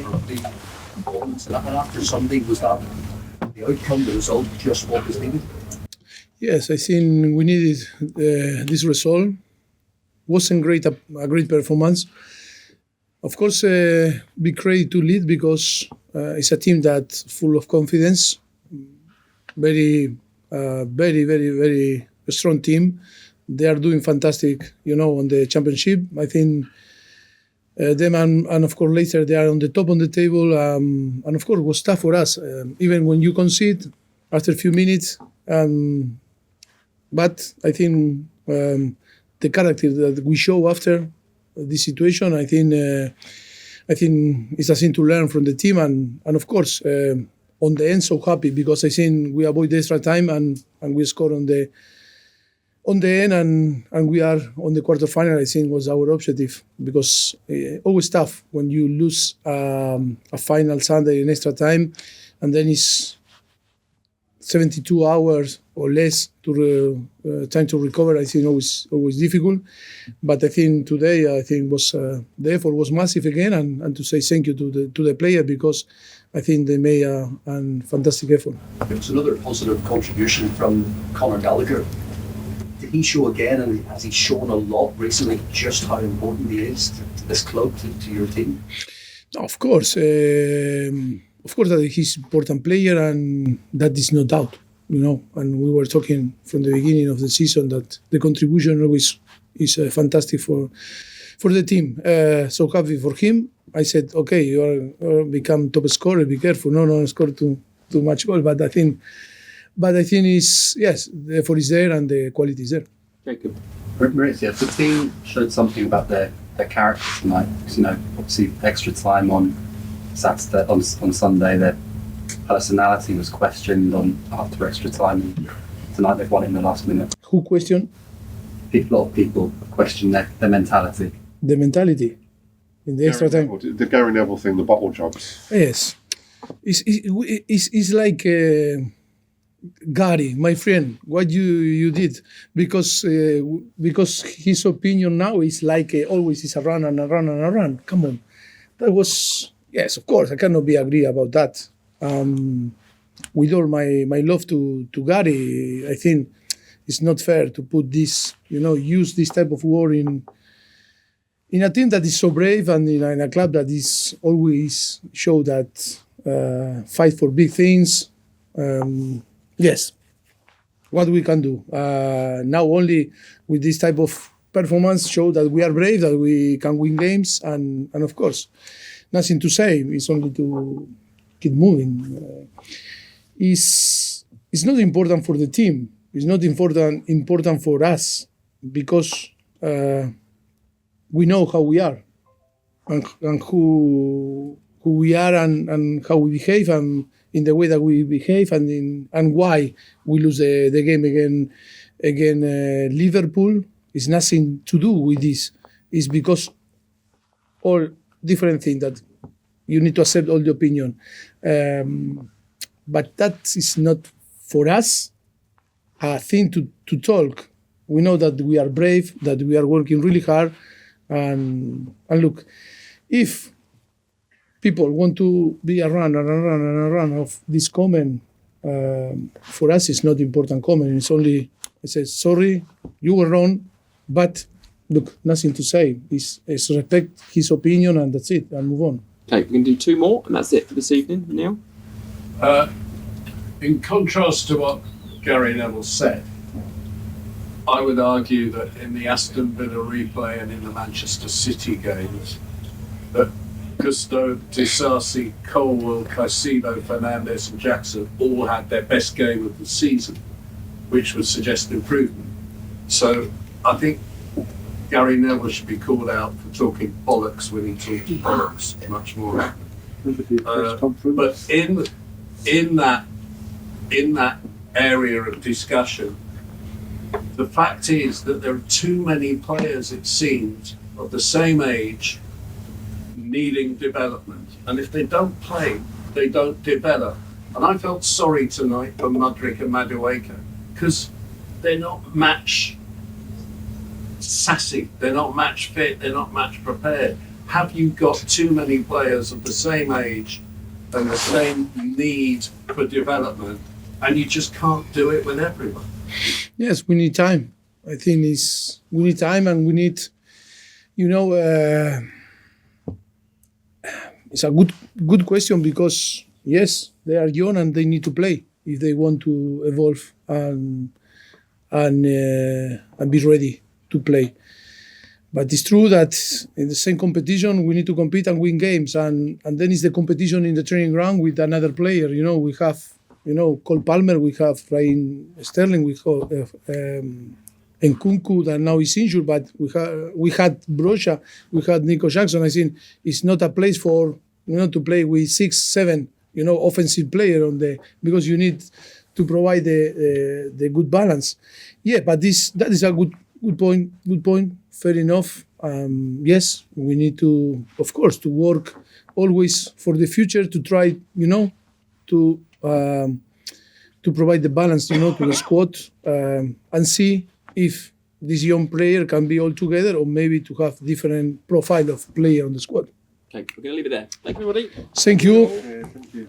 rugby performance. And after Sunday, was that the outcome, the result, just what was needed? Yes, I think we needed this result. Wasn't a great performance. Of course, big credit to Leeds because it's a team that's full of confidence. Very, very strong team. They are doing fantastic, on the championship. I think them and of course later they are on the top on the table. And of course it was tough for us, even when you concede after a few minutes. But I think the character that we show after this situation, I think it's a thing to learn from the team. And of course, on the end, so happy because I think we avoid the extra time and we score on the end and we are on the quarterfinal. I think was our objective because always tough when you lose a final Sunday in extra time and then it's 72 hours or less to time to recover. I think always difficult, but I think today was the effort was massive again, and to say thank you to the player because I think they made a fantastic effort. It was another positive contribution from Conor Gallagher. Did he show again, and has he shown a lot recently, just how important he is to this club, to your team? Of course. Of course that he's an important player and that is no doubt, and we were talking from the beginning of the season that the contribution always is fantastic for the team. So happy for him. I said, okay, you are become top scorer, be careful, no score too much goal, but I think is yes, the effort is there and the quality is there. Jacob. Mauricio, the team showed something about their character tonight. Obviously extra time on Saturday, on Sunday, their personality was questioned after extra time. Tonight they've won in the last minute. Who questioned? A lot of people question their mentality. The mentality in the extra time. The Gary Neville thing, the bottle jobs. Yes, it's like Gary, my friend, what you did because his opinion now is like always is a run and a run and a run. Come on, that was. Yes, of course, I cannot be agree about that. With all my love to Gary, I think it's not fair to put this, use this type of word in a team that is so brave and in a club that is always show that fight for big things. Yes, what we can do now only with this type of performance show that we are brave, that we can win games, and of course. Nothing to say. It's only to keep moving. It's not important for the team. It's not important for us because we know how we are and who we are and how we behave and in the way that we behave and why we lose the game again Liverpool. It's nothing to do with this. It's because all different thing that you need to accept all the opinion. But that is not for us a thing to talk. We know that we are brave, that we are working really hard. And look, if people want to be a run of this comment, for us it's not important comment. It's only, I say, sorry, you were wrong, but look, nothing to say. It's respect his opinion and that's it, and move on. Okay, we can do two more and that's it for this evening. Neil? In contrast to what Gary Neville said, I would argue that in the Aston Villa replay and in the Manchester City games, that Gusto, Disasi, Colwell, Caicedo, Fernandes and Jackson all had their best game of the season, which would suggest improvement. So I think Gary Neville should be called out for talking bollocks when he talks bollocks much more. But in that area of discussion, the fact is that there are too many players, it seems, of the same age needing development. And if they don't play, they don't develop. And I felt sorry tonight for Mudryk and Madueke because they're not match sassy, they're not match fit, they're not match prepared. have you got too many players of the same age and the same need for development, and you just can't do it with everyone? Yes, we need time. I think we need time, and we need, it's a good question, because yes, they are young and they need to play if they want to evolve and be ready to play. But it's true that in the same competition we need to compete and win games, and then it's the competition in the training ground with another player. We have Cole Palmer, we have Raheem Sterling, we have Nkunku that now is injured, but we had Brocha, we had Nico Jackson. I think it's not a place for to play with 6-7 offensive player because you need to provide the good balance. Yeah, but that is a good point. Good point. Fair enough. Yes, we need to, of course, to work always for the future to try, to provide the balance, to the squad, and see if this young player can be all together, or maybe to have different profile of player on the squad. Okay, we're going to leave it there. Thank you, everybody. Thank you. Yeah, thank you.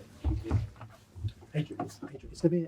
Adrian, is there any